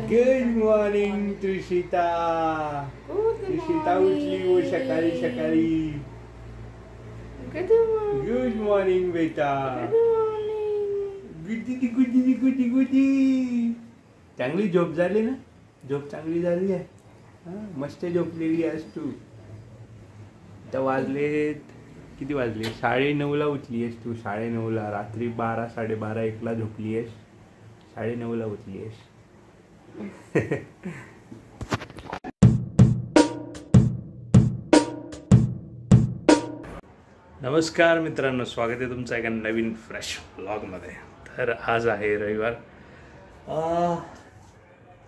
Good morning Trishita. Trishita उठली हो सकाळी सकाळी. गुड मॉर्निंग बेटा. गुडी गुडी गुडी गुडी. चांगली झोप झाली ना? झोप चांगली झाली आहे. मस्त झोपलेली आहेस तू. आता वाजलेत किती वाजले? 9:30ला उठली आहेस तू. 9:30ला. रात्री 12, 12:30, 1ला झोपली आहेस. 9:30ला उठली आहेस. नमस्कार मित्रांनो, स्वागत आहे तुमचं एका नवीन फ्रेश व्लॉगमध्ये. तर आज आहे रविवार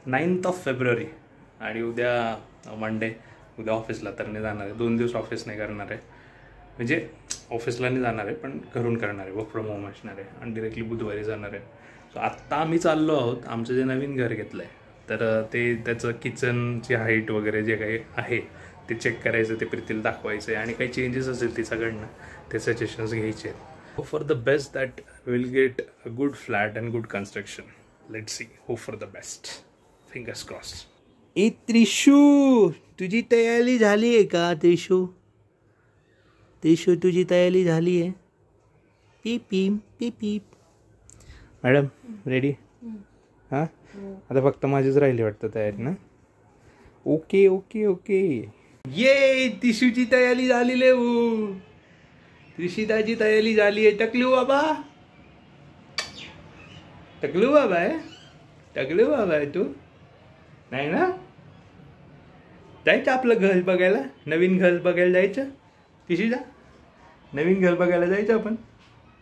9 फेब्रुवारी आणि उद्या मंडे. उद्या ऑफिसला तर नाही जाणार आहे. 2 दिवस ऑफिस नाही करणार आहे. म्हणजे ऑफिसला नाही जाणार आहे पण घरून करणार आहे. वर्क फ्रॉम होम असणार आहे आणि डिरेक्टली बुधवारी जाणार आहे. सो आत्ता आम्ही चाललो आहोत. आमचं जे नवीन घर घेतलं आहे तर त्याचं किचनची हाईट वगैरे जे काही आहे ते चेक करायचं, ते प्रीतीला दाखवायचं आहे आणि काही चेंजेस असेल तिच्याकडनं ते सजेशन्स घ्यायचे आहेत. Hope for the best that will get a good flat and good construction. Let's see. Hope for the best. Fingers crossed. ए त्रिशू, तुझी तयारी झाली आहे का? त्रिशू त्रिशू तुझी तयारी झाली आहे? पीप पीप पीप पीप. Madam ready? हां, आता फक्त माझीच राहिली वाटतं तयारी ना? Okay okay okay. ये त्रिशूची तयारी झालेली आहे. त्रिशिताची तयारी झाली आहे. टकलू बाबा, टकलू बाबा आहे. टकलू बाबा आहे तू? नाही ना? जायचं आपलं घर बघायला. नवीन घर बघायला जायचं. त्रिशिता, नवीन घर बघायला जायचं आपण.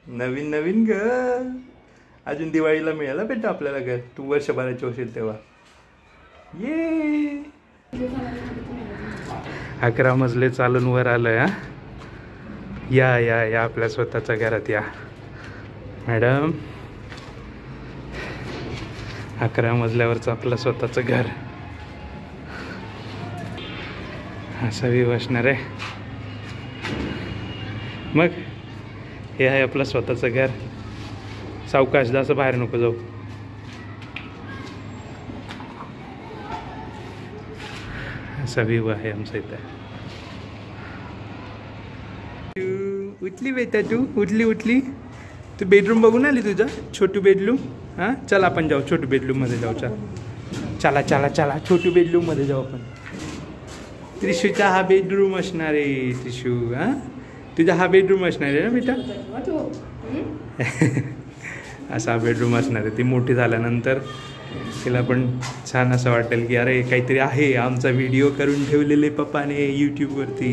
नवीन नवीन घर. अजून दिवाळीला मिळालं बेटा आपल्याला घर. तू वर्षभराची होशील तेव्हा. ये 11 मजले चालून वर आलोय. हा, या या या आपल्या स्वतःच्या घरात या मॅडम. 11 मजल्यावरचं आपलं स्वतःचं घर. असा व्ह्यू असणार आहे. मग हे आहे आपलं स्वतःचं घर. सावकाश, जास्त बाहेर नको जाऊ. असा व्ह्यू आहे आमचा इथं. उठली बेटा तू? उठली. तू बेडरूम बघून आली तुझा? छोटू बेडरूम. हां, चल आपण जाऊ छोटू बेडरूममध्ये जाऊ. चला चला चला छोटू बेडरूममध्ये जाऊ आपण. त्रिशूचा हा बेडरूम असणार आहे. त्रिशू, हां तुझा हा बेडरूम असणार आहे ना बेटा? असा बेडरूम असणार आहे. ती मोठी झाल्यानंतर तिला पण छान असं वाटेल की अरे काहीतरी आहे. आमचा व्हिडिओ करून ठेवलेले पप्पाने यूट्यूबवरती.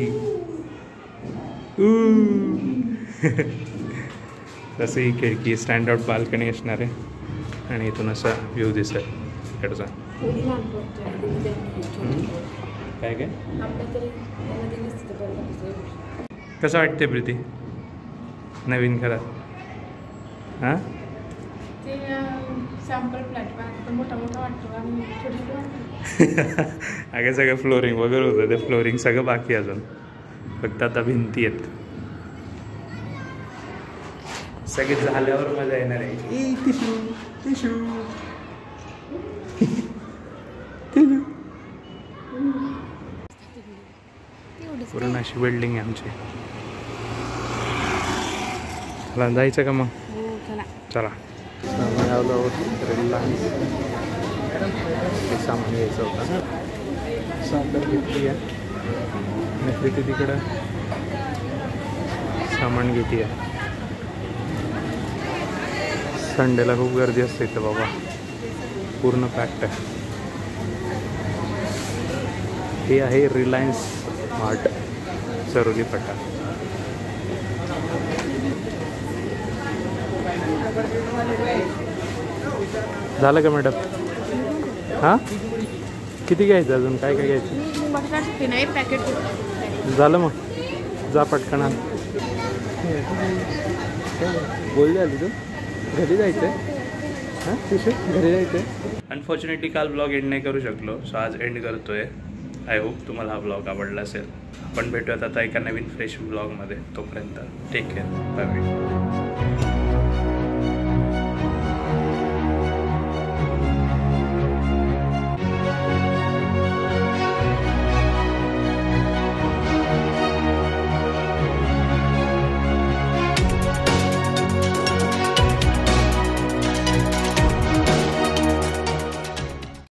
तसं ही खिडकी स्टँड आउट बाल्कनी असणार आहे आणि इथून असा व्ह्यू दिसेल इकडचा. काय काय कसं वाटते प्रीती नवीन घरात? हां, अगं सगळं फ्लोरिंग वगैरे होतं. ते फ्लोरिंग सगळं बाकी अजून. फक्त आता भिंती आहेत. सगळे झाल्यावर मजा येणार आहे. ए टिशू टिशू. पूर्ण अशी बिल्डिंग आहे आमची. चला जायचं का मग? चला. आम्ही आलो आहोत रिलायन्स. सामान घ्यायचं होतं. साखर घेतली आहे आणि प्रीती तिकडं सामान घेते आहे. संडेला खूप गर्दी असते इथं बाबा. पूर्ण पॅक्ड आहे. हे आहे रिलायन्स मार्ट, सरोली फाटा. झालं का मॅडम? हां, किती घ्यायचं अजून? काय काय घ्यायचं? झालं मग जा पटकन. बोलली आली तू? घरी जायचं आहे? हां तिथे घरी जायचं आहे. अनफॉर्च्युनेटली काल ब्लॉग एंड नाही करू शकलो. सो आज एंड करतोय. आय होप तुम्हाला हा ब्लॉग आवडला असेल. आपण भेटूयात आता एका नवीन फ्रेश ब्लॉगमध्ये. तोपर्यंत टेक केअर. Bye bye.